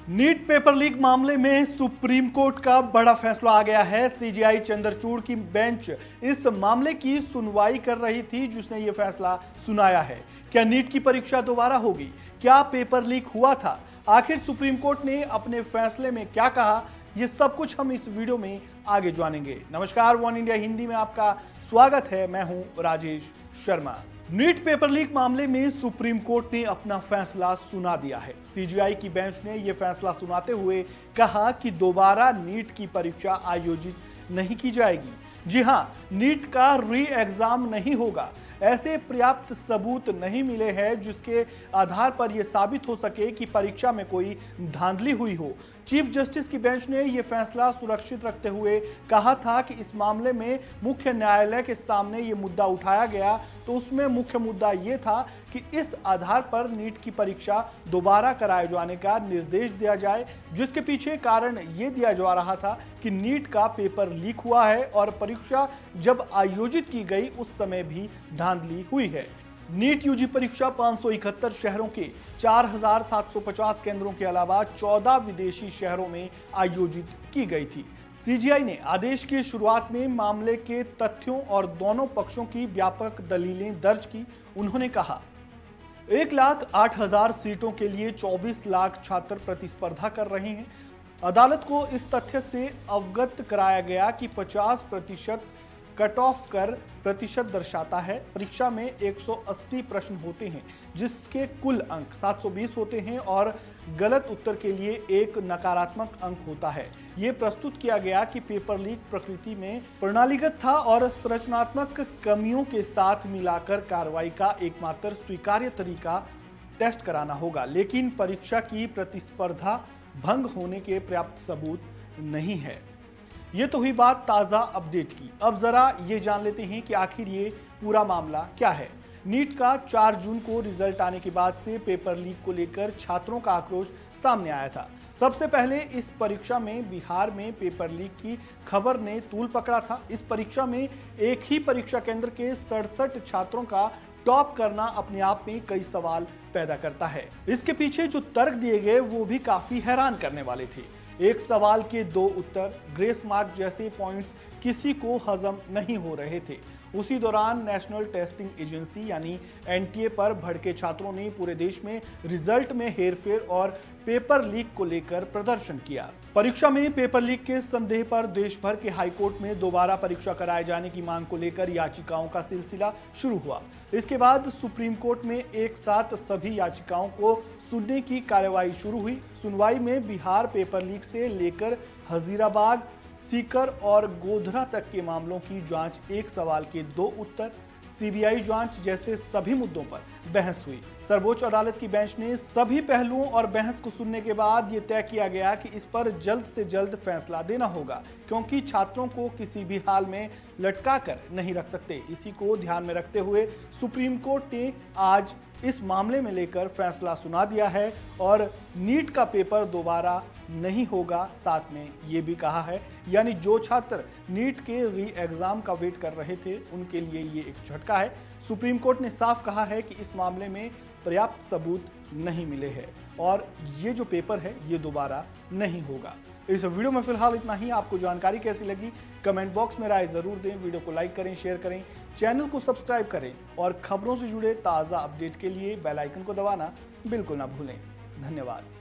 NEET paper leak मामले में supreme court का बड़ा फैसला आ गया है। सीजेआई चंद्रचूड़ की बेंच इस मामले की सुनवाई कर रही थी, जिसने यह फैसला सुनाया है। क्या नीट की परीक्षा दोबारा होगी? क्या पेपर लीक हुआ था? आखिर सुप्रीम कोर्ट ने अपने फैसले में क्या कहा? ये सब कुछ हम इस वीडियो में आगे जानेंगे। नमस्कार, वन इंडिया हिंदी में आपका स्वागत है। मैं हूं Rajesh Sharma. NEET paper leak मामले में सुप्रीम कोर्ट ने अपना फैसला सुना दिया है। सीजेआई की बेंच ने यह फैसला सुनाते हुए कहा कि दोबारा नीट की परीक्षा आयोजित नहीं की जाएगी। जी हां, नीट का री एग्जाम नहीं होगा। ऐसे पर्याप्त सबूत नहीं मिले हैं जिसके आधार पर यह साबित हो सके कि परीक्षा में कोई धांधली हुई हो। चीफ जस्टिस की बेंच ने यह फैसला सुरक्षित रखते हुए कहा था कि इस मामले में मुख्य न्यायालय के सामने यह मुद्दा उठाया गया तो उसमें मुख्य मुद्दा यह था कि इस आधार पर नीट की परीक्षा दोबारा कराए जाने का निर्देश दिया जाए, जिसके पीछे कारण यह दिया जा रहा था कि नीट का पेपर लीक हुआ है और परीक्षा जब आयोजित की गई उस समय भी धांधली हुई है। नीट यूजी परीक्षा 571 शहरों के 4750 केंद्रों के अलावा 14 विदेशी शहरों में आयोजित की गई थी। सीजेआई ने आदेश की शुरुआत में मामले के तथ्यों और दोनों पक्षों की व्यापक दलीलें दर्ज की। उन्होंने कहा, 1,08,000 सीटों के लिए 24 लाख छात्र प्रतिस्पर्धा कर रहे हैं। अदालत को इस तथ्य से अवगत कराया गया कि 50% कट ऑफ कर प्रतिशत दर्शाता है। परीक्षा में 180 प्रश्न होते हैं, जिसके कुल अंक 720 होते हैं और गलत उत्तर के लिए एक नकारात्मक अंक होता है। यह प्रस्तुत किया गया कि पेपर लीक प्रकृति में प्रणालीगत था और संरचनात्मक कमियों के साथ मिलाकर कार्रवाई का एकमात्र स्वीकार्य तरीका टेस्ट कराना होगा, लेकिन परीक्षा की प्रतिस्पर्धा भंग होने के पर्याप्त सबूत नहीं है। ये तो हुई बात ताजा अपडेट की। अब जरा ये जान लेते हैं कि आखिर ये पूरा मामला क्या है। नीट का 4 जून को रिजल्ट आने के बाद से पेपर लीक को लेकर छात्रों का आक्रोश सामने आया था। सबसे पहले इस परीक्षा में बिहार में पेपर लीक की खबर ने तूल पकड़ा था। इस परीक्षा में एक ही परीक्षा केंद्र के 67 छात्रों का टॉप करना अपने आप में कई सवाल पैदा करता है। इसके पीछे जो तर्क दिए गए वो भी काफी हैरान करने वाले थे। एक सवाल के 2 उत्तर, ग्रेस मार्क जैसे पॉइंट्स किसी को हजम नहीं हो रहे थे। उसी दौरान नेशनल टेस्टिंग एजेंसी यानी एनटीए पर भड़के छात्रों ने पूरे देश में रिजल्ट में हेरफेर और पेपर लीक को लेकर प्रदर्शन किया। परीक्षा में पेपर लीक के संदेह पर देश भर के हाईकोर्ट में दोबारा परीक्षा कराए जाने की मांग को लेकर याचिकाओं का सिलसिला शुरू हुआ। इसके बाद सुप्रीम कोर्ट में एक साथ सभी याचिकाओं को सुनने की कार्यवाही शुरू हुई। सुनवाई में बिहार पेपर लीक से लेकर हजीराबाद, सीकर और गोधरा तक के मामलों की जांच, एक सवाल के 2 उत्तर, सीबीआई जांच जैसे सभी मुद्दों पर बहस हुई। सर्वोच्च अदालत की बेंच ने सभी पहलुओं और बहस को सुनने के बाद यह तय किया गया कि इस पर जल्द से जल्द फैसला देना होगा, क्योंकि छात्रों को किसी भी हाल में लटका कर नहीं रख सकते। इसी को ध्यान में रखते हुए सुप्रीम कोर्ट ने आज इस मामले में लेकर फैसला सुना दिया है और नीट का पेपर दोबारा नहीं होगा। साथ में ये भी कहा है, यानी जो छात्र नीट के री एग्जाम का वेट कर रहे थे उनके लिए ये एक झटका है। सुप्रीम कोर्ट ने साफ कहा है कि इस मामले में पर्याप्त सबूत नहीं मिले हैं और ये जो पेपर है ये दोबारा नहीं होगा। इस वीडियो में फिलहाल इतना ही। आपको जानकारी कैसी लगी कमेंट बॉक्स में राय जरूर दें। वीडियो को लाइक करें, शेयर करें, चैनल को सब्सक्राइब करें और खबरों से जुड़े ताज़ा अपडेट के लिए बेल आइकन को दबाना बिल्कुल ना भूलें। धन्यवाद।